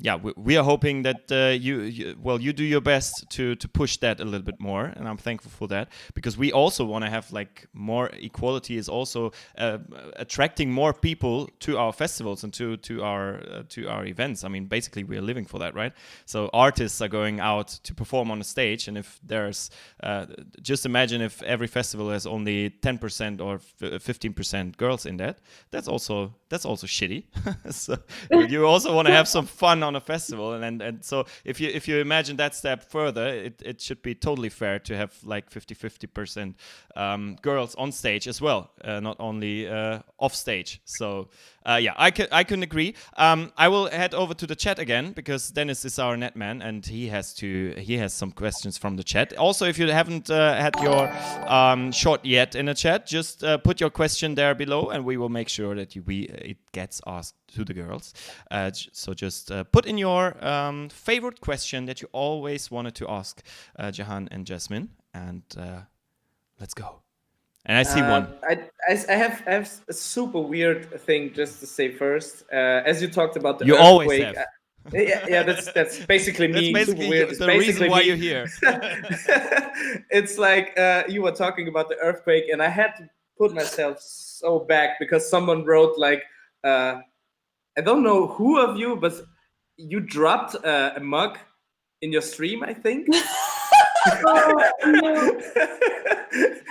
A: Yeah, we are hoping that you do your best to push that a little bit more, and I'm thankful for that, because we also want to have like more equality, is also attracting more people to our festivals and to our events. I mean, basically we are living for that, right? So artists are going out to perform on a stage, and if there's just imagine if every festival has only 10% or 15% girls in that. That's also shitty. So you also want to have some fun on a festival, and so if you imagine that step further, it should be totally fair to have like 50% girls on stage as well, not only off stage. So yeah, I can agree. I will head over to the chat again, because Dennis is our netman and he has some questions from the chat. Also, if you haven't had your shot yet in the chat, just put your question there below, and we will make sure that it gets asked to the girls. So just put in your favorite question that you always wanted to ask Jahan and Jasmine, and let's go. And I see one.
D: I have a super weird thing just to say first. As you talked about the
A: you
D: earthquake.
A: Always have.
D: Yeah, that's basically me.
A: That's basically super weird. The reason why you're here.
D: It's like you were talking about the earthquake, and I had to put myself so back because someone wrote like, I don't know who of you, but you dropped a mug in your stream, I think.
B: Oh, no.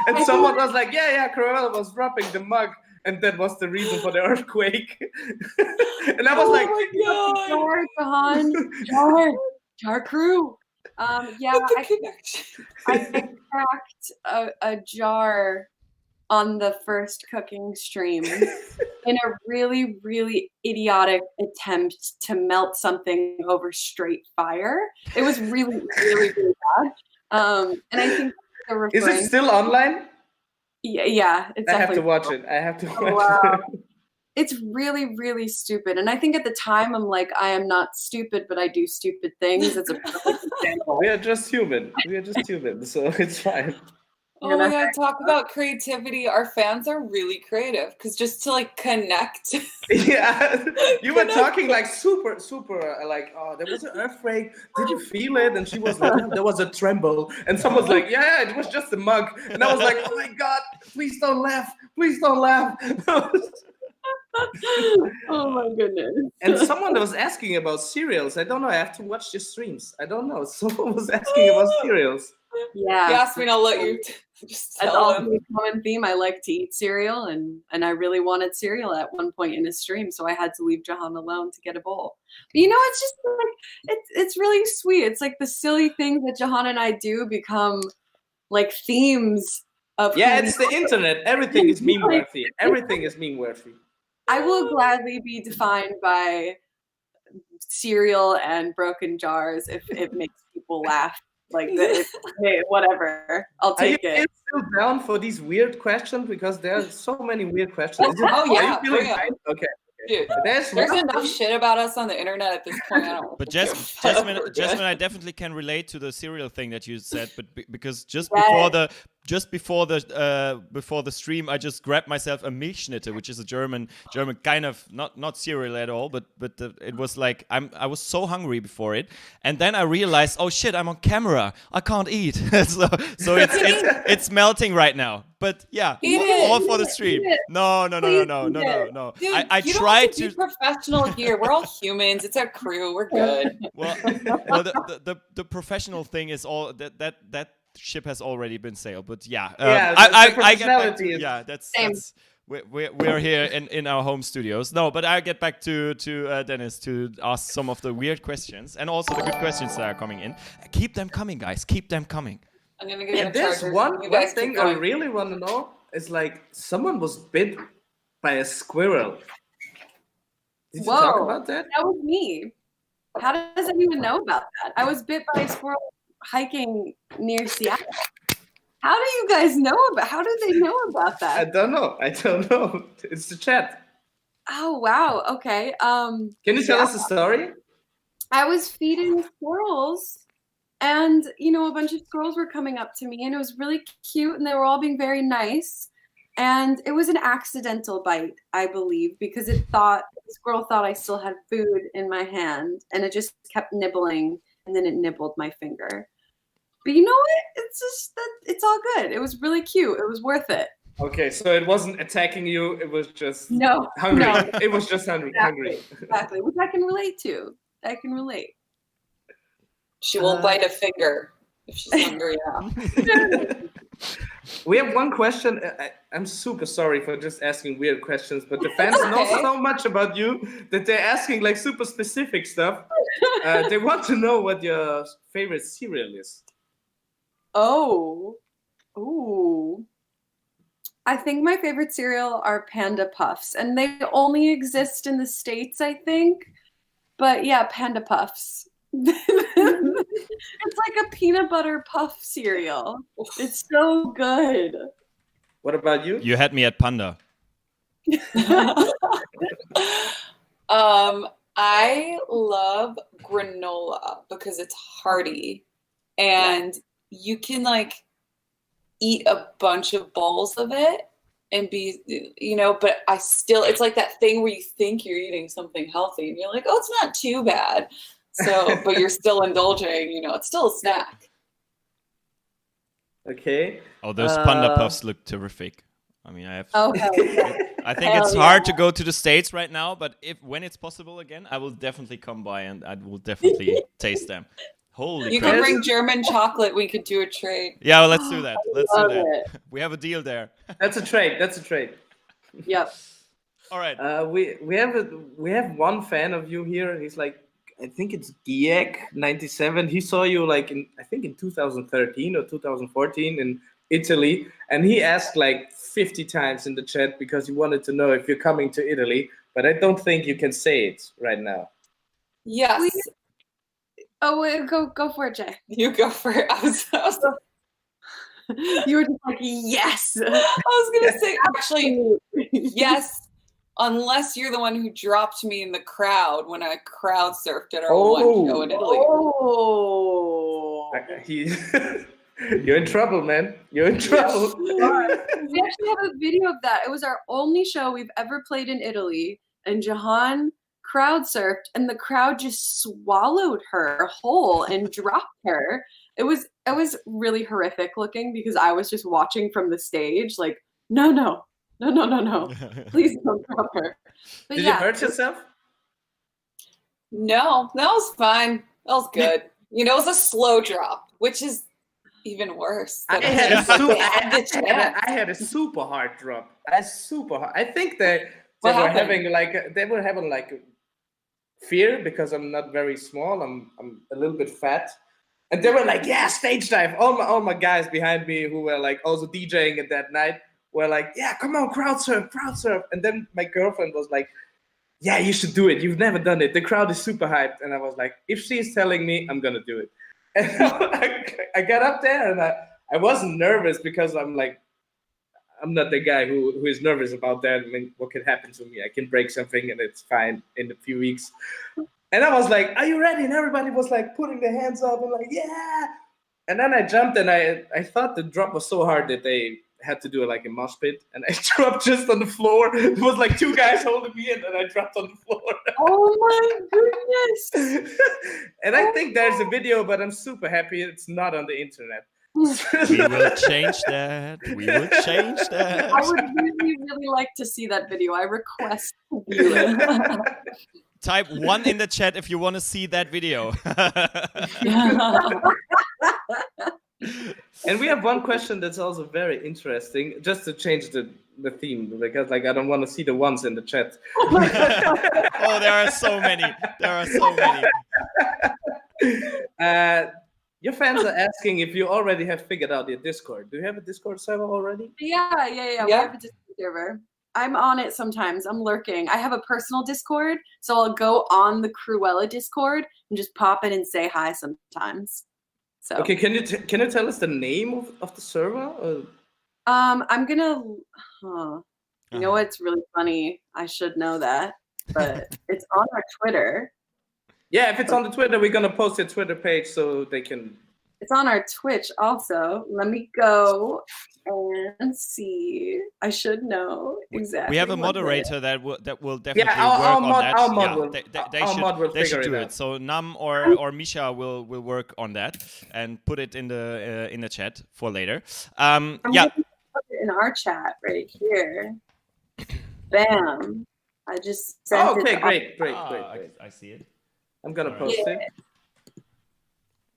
D: And someone was like, yeah, KREWELLA was dropping the mug, and that was the reason for the earthquake. And I was like,
B: Jar, Jahan, Jar crew. Yeah, I cracked a jar on the first cooking stream in a really, really idiotic attempt to melt something over straight fire. It was really, really, really bad. And I think the refrain,
D: is it still online?
B: Yeah, it's
D: I have to watch it.
B: Wow. It's really, really stupid. And I think at the time I'm like, I am not stupid, but I do stupid things. It's a perfect example.
D: We are just human, so it's fine.
C: Oh my God, talk about creativity. Our fans are really creative, because just to like connect.
D: Yeah, you were talking like super, like, oh, there was an earthquake. Did you feel it? And she was like, no, there was a tremble. And someone's like, yeah, it was just a mug. And I was like, oh my God, please don't laugh. Please don't laugh.
B: Oh my goodness.
D: And someone was asking about cereals. I don't know. I have to watch your streams. I don't know. Someone was asking about cereals.
B: Yeah.
C: Yasmin, I'll let you just
B: That's
C: tell
B: also
C: them.
B: a common theme. I like to eat cereal, and I really wanted cereal at one point in a stream, so I had to leave Jahan alone to get a bowl. But you know, it's just like it's really sweet. It's like the silly things that Jahan and I do become like themes of.
D: Yeah, it's the internet. Everything is meme worthy. Everything is meme worthy.
B: I will gladly be defined by cereal and broken jars if it makes people laugh. Like, hey, whatever, I'll take it.
D: Are you still down for these weird questions? Because there are so many weird questions.
C: Oh yeah,
D: are you feeling fine? Okay.
C: Dude, there's enough shit about us on the internet at this point.
A: But Jasmine, I definitely can relate to the cereal thing that you said, but because just before just before the stream, I just grabbed myself a Milchschnitte, which is a German kind of not cereal at all, but it was like I was so hungry before it, and then I realized, oh shit, I'm on camera, I can't eat. so it's melting right now. But yeah, all for the stream. No.
C: Dude,
A: I
C: you
A: tried
C: don't have to be professional here. We're all humans. It's our crew. We're good.
A: Well, the professional thing is all that ship has already been sailed. But yeah, I get back to, yeah, that's we're here in our home studios. No, but I get back to Dennis to ask some of the weird questions and also the good questions that are coming in. Keep them coming, guys. Keep them coming.
C: I'm gonna get
D: there's one thing I really want to know is like someone was bit by a squirrel. Did you talk about that?
B: That was me. How does anyone know about that? I was bit by a squirrel hiking near Seattle. How do you guys know about? How do they know about that?
D: I don't know. It's the chat.
B: Oh wow. Okay.
D: Can you tell us the story?
B: I was feeding squirrels. And, a bunch of squirrels were coming up to me, and it was really cute, and they were all being very nice. And it was an accidental bite, I believe, because the squirrel thought I still had food in my hand, and it just kept nibbling, and then it nibbled my finger. But you know what? It's just that it's all good. It was really cute. It was worth it.
D: Okay, so it wasn't attacking you. It was just
B: hungry.
D: No. It was just hungry.
B: Exactly, which I can relate to.
C: She won't bite a finger if she's hungry enough.
D: We have one question. I'm super sorry for just asking weird questions, but the fans know so much about you that they're asking like super specific stuff. They want to know what your favorite cereal is.
B: Oh. Ooh. I think my favorite cereal are Panda Puffs, and they only exist in the States, I think. But yeah, Panda Puffs. It's like a peanut butter puff cereal. It's so good.
D: What about you?
A: You had me at Panda.
C: I love granola because it's hearty and you can like eat a bunch of bowls of it and be, but it's like that thing where you think you're eating something healthy and you're like, oh, it's not too bad. So, but you're still indulging, it's still a snack.
D: Okay.
A: Oh, those Panda Puffs look terrific. I mean, I think it's hard to go to the States right now, but when it's possible again, I will definitely come by and I will definitely taste them. Holy
C: You
A: crap.
C: can bring German chocolate. We could do a trade.
A: Yeah, well, let's do that. We have a deal there.
D: That's a trade.
B: Yep.
D: All right. We have one fan of you here. He's like, I think it's Giek97. He saw you like in 2013 or 2014 in Italy, and he asked like 50 times in the chat because he wanted to know if you're coming to Italy, but I don't think you can say it right now.
C: Yes.
B: Oh, wait, go for it, Jay.
C: You go for it.
B: You were just like, yes.
C: I was gonna say actually, yes. Unless you're the one who dropped me in the crowd when I crowd surfed at our one show in Italy.
D: You're in trouble, man. You're in trouble.
B: We actually have a video of that. It was our only show we've ever played in Italy, and Jahan crowd surfed, and the crowd just swallowed her whole and dropped her. It was really horrific looking because I was just watching from the stage, like, no. Please don't drop her. But
D: Did you hurt yourself?
C: No, that was fine. That was good. It was a slow drop, which is even worse.
D: I had a super hard drop. I think they were having like fear because I'm not very small. I'm a little bit fat. And they were like, yeah, stage dive. All my guys behind me who were like also DJing at that night were like, yeah, come on, crowd surf. And then my girlfriend was like, yeah, you should do it. You've never done it. The crowd is super hyped. And I was like, if she's telling me, I'm going to do it. And I got up there and I wasn't nervous because I'm like, I'm not the guy who is nervous about that. I mean, what can happen to me? I can break something and it's fine in a few weeks. And I was like, are you ready? And everybody was like putting their hands up and like, yeah. And then I jumped, and I thought the drop was so hard that they had to do like a mosh pit, and I dropped just on the floor. There was like 2 guys holding me, and then I dropped on the floor.
B: Oh my goodness!
D: And I think there's a video, but I'm super happy it's not on the internet.
A: We will change that. We will change that.
B: I would really, really like to see that video. I request to view it.
A: Type 1 in the chat if you want to see that video.
D: And we have one question that's also very interesting, just to change the theme, because like I don't want to see the ones in the chat.
A: Oh, there are so many. There are so many.
D: Your fans are asking if you already have figured out your Discord. Do you have a Discord server already?
B: Yeah. We have a Discord server. I'm on it sometimes. I'm lurking. I have a personal Discord, so I'll go on the KREWELLA Discord and just pop in and say hi sometimes. So
D: okay, can you tell us the name of the server? Or?
B: I'm gonna. You know what's really funny? I should know that, but it's on our Twitter.
D: Yeah, if it's on the Twitter, we're gonna post your Twitter page so they can.
B: It's on our Twitch also. Let me go and see. I should know exactly.
A: We have a moderator that will definitely work
D: our
A: on that.
D: Our mod will,
A: they should do
D: it
A: it. So Nam or Misha will work on that and put it in the chat for later.
B: I'm gonna put it in our chat right here. Bam! I just sent it.
D: Okay, great.
A: I see it.
D: I'm gonna post it.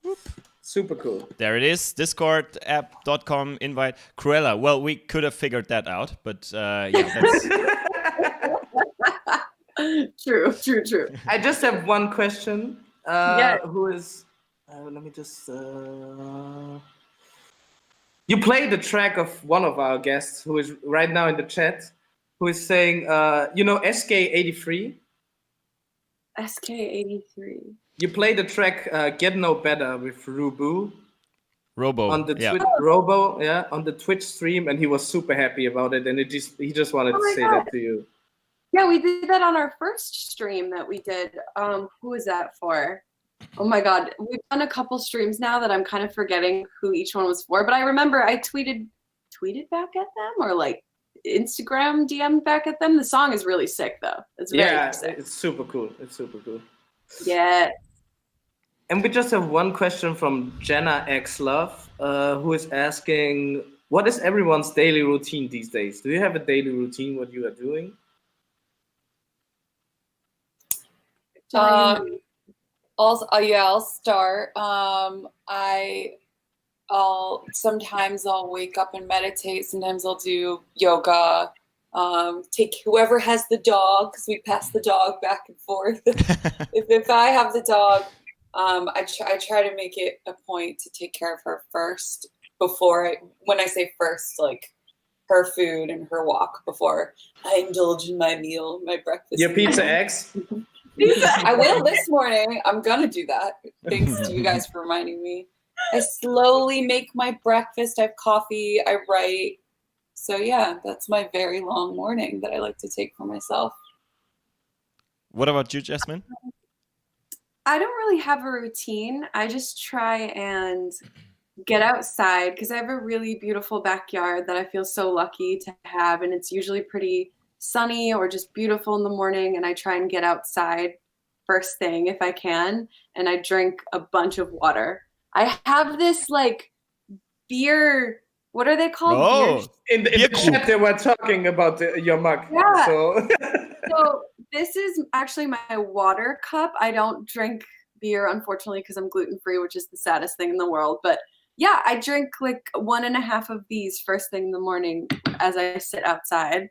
D: Whoop. Super cool.
A: There it is. Discord app.com invite KREWELLA. Well, we could have figured that out, but that's
B: True.
D: I just have one question. Who is? Let me just. You played the track of one of our guests who is right now in the chat, who is saying, SK83.
B: SK83.
D: You played the track "Get No Better" with Robo on the on the Twitch stream, and he was super happy about it, and he just wanted to say that to you.
B: Yeah, we did that on our first stream that we did. Who was that for? Oh my God, we've done a couple streams now that I'm kind of forgetting who each one was for. But I remember I tweeted back at them, or like Instagram DM'd back at them. The song is really sick though. It's very sick.
D: It's super cool.
B: Yeah.
D: And we just have one question from Jenna X Love, who is asking, what is everyone's daily routine these days? Do you have a daily routine, what you are doing?
C: I'll start. Sometimes I'll wake up and meditate. Sometimes I'll do yoga. Take whoever has the dog, because we pass the dog back and forth. if I have the dog, I try to make it a point to take care of her first when I say first, like her food and her walk before I indulge in my meal, my breakfast.
D: Your pizza eggs?
C: I will this morning. I'm gonna do that. Thanks to you guys for reminding me. I slowly make my breakfast. I have coffee. I write. So yeah, that's my very long morning that I like to take for myself.
A: What about you, Jasmine?
B: I don't really have a routine. I just try and get outside because I have a really beautiful backyard that I feel so lucky to have, and it's usually pretty sunny or just beautiful in the morning, and I try and get outside first thing if I can, and I drink a bunch of water. I have this like beer, what are they called?
A: Oh,
D: in the chat they were talking about your mug.
B: Yeah.
D: So.
B: So this is actually my water cup. I don't drink beer, unfortunately, because I'm gluten-free, which is the saddest thing in the world. But yeah, I drink like 1.5 of these first thing in the morning as I sit outside.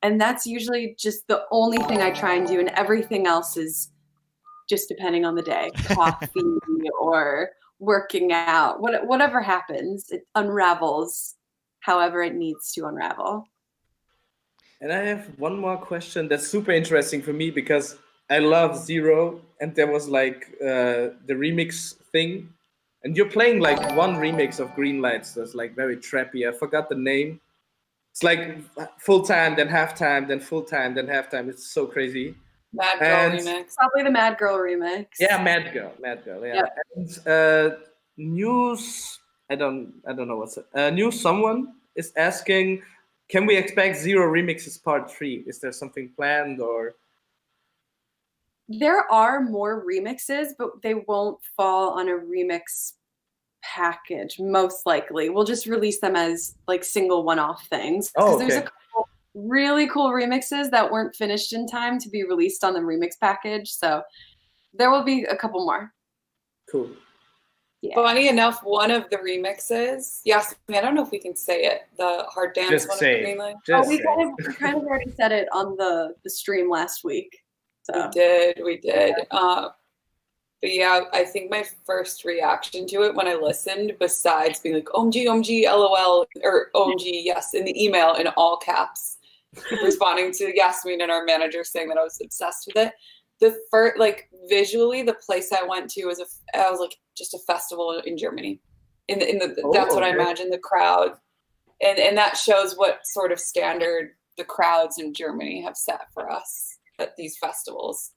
B: And that's usually just the only thing I try and do. And everything else is just depending on the day. Coffee or working out, whatever happens, it unravels however it needs to unravel.
D: And I have one more question that's super interesting for me because I love Zero, and there was like the remix thing, and you're playing like one remix of Green Lights that's like very trappy. I forgot the name. It's like full time, then halftime, then full time, then halftime. It's so crazy.
C: Mad Girl remix.
B: Probably the Mad Girl remix.
D: Yeah, Mad Girl. Yeah.
B: Yep.
D: And news. I don't know what's it. News. Someone is asking, can we expect Zero Remixes Part 3? Is there something planned or?
B: There are more remixes, but they won't fall on a remix package, most likely. We'll just release them as like single one-off things.
D: Oh,
B: okay. There's a couple really cool remixes that weren't finished in time to be released on the remix package. So there will be a couple more.
D: Cool.
C: Yeah. Funny enough, one of the remixes, yes, I don't know if we can say it, the hard dance
D: just
C: one.
D: Say it.
B: We kind of already said it on the stream last week. So.
C: We did. But yeah, I think my first reaction to it when I listened, besides being like, OMG, LOL, or OMG, yes, in the email in all caps, responding to Yasmin and our manager saying that I was obsessed with it. The first, like, visually, the place I went to was just a festival in Germany. That's what I imagine, the crowd. And that shows what sort of standard the crowds in Germany have set for us at these festivals.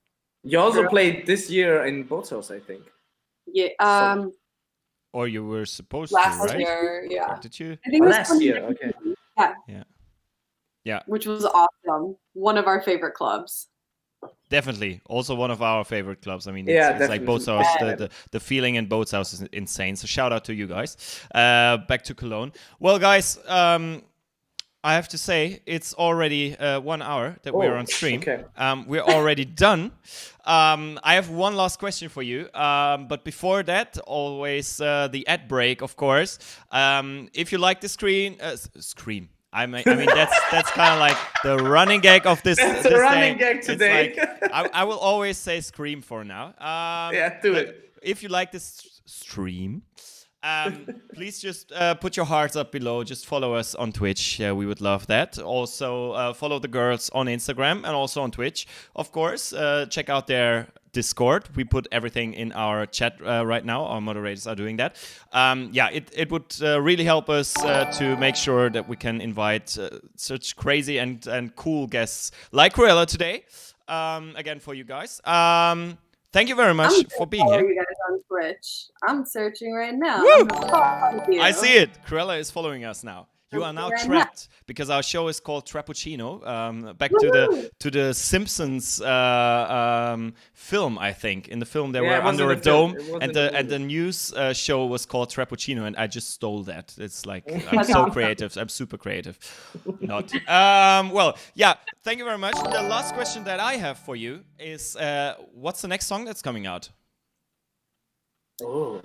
D: You also played this year in Bootshaus, I think.
B: Yeah.
A: Or you were supposed
C: last
A: to, right?
C: year, yeah.
A: Or did you?
B: I think
D: last year, okay.
A: Yeah.
B: Which was awesome. One of our favorite clubs.
A: Definitely. Also one of our favorite clubs. I mean,
D: it's
A: like Bootshaus. The feeling in Bootshaus is insane. So shout out to you guys. Back to Cologne. Well, guys, I have to say, it's already 1 hour that we're on stream.
D: Okay.
A: We're already done. I have one last question for you. But before that, always the ad break, of course. If you like the screen. I mean that's kind of like the running gag of this.
D: That's the running gag today.
A: Like, I will always say scream for now.
D: Do it.
A: If you like this stream, please just put your hearts up below. Just follow us on Twitch. We would love that. Also, follow the girls on Instagram and also on Twitch. Of course, check out their Discord. We put everything in our chat right now. Our moderators are doing that. It would really help us to make sure that we can invite such crazy and cool guests like KREWELLA today. Again, for you guys. Thank you very much for being here.
B: You guys on Twitch. I'm searching right now.
A: I see it. KREWELLA is following us now. You are now trapped because our show is called Trappucino. Back to the Simpsons film, I think. In the film, they were under a dome, and the news show was called Trappucino, and I just stole that. It's like I'm so creative. I'm super creative. Not. Well, yeah. Thank you very much. The last question that I have for you is, what's the next song that's coming out?
D: Oh.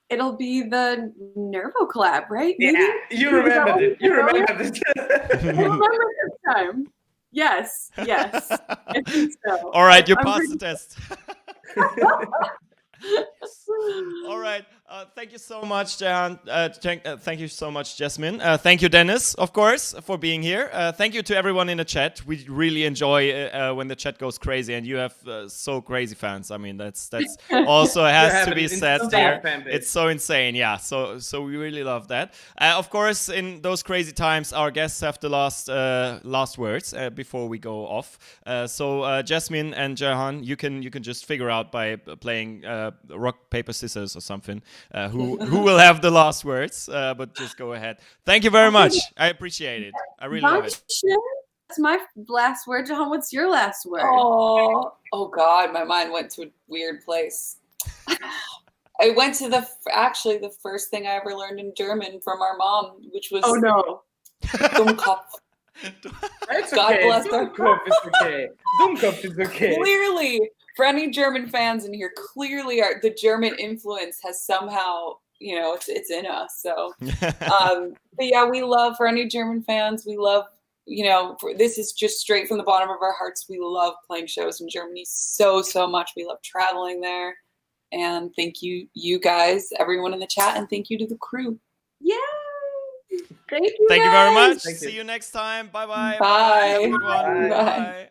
B: It'll be the Nervo collab, right?
D: Maybe? Yeah, you remembered it. You remembered it.
B: I remember this time. Yes. I think so.
A: All right, you passed the test. All right. Thank you so much, Jan. Thank you so much, Jasmine. Thank you, Dennis, of course, for being here. Thank you to everyone in the chat. We really enjoy when the chat goes crazy, and you have so crazy fans. I mean, that's also has to be said here. It's so insane, yeah. So we really love that. Of course, in those crazy times, our guests have the last words before we go off. So Jasmine and Jahan, you can just figure out by playing rock paper scissors or something. Who will have the last words? But just go ahead. Thank you very much. I appreciate it. I really love it.
B: That's my last word. Jahan, what's your last word?
C: Oh God, my mind went to a weird place. I went to the first thing I ever learned in German from our mom, which was Dummkopf. God bless her.
D: Dummkopf is okay. Dummkopf is okay.
C: Clearly, for any German fans in here, clearly the German influence has somehow, it's in us. So, but yeah, we love, for any German fans, we love, this is just straight from the bottom of our hearts. We love playing shows in Germany so much. We love traveling there. And thank you guys, everyone in the chat, and thank you to the crew.
B: Yay! Thank you.
A: Thank you very much. See you next time. Bye-bye.
C: Bye.
A: Bye. Bye.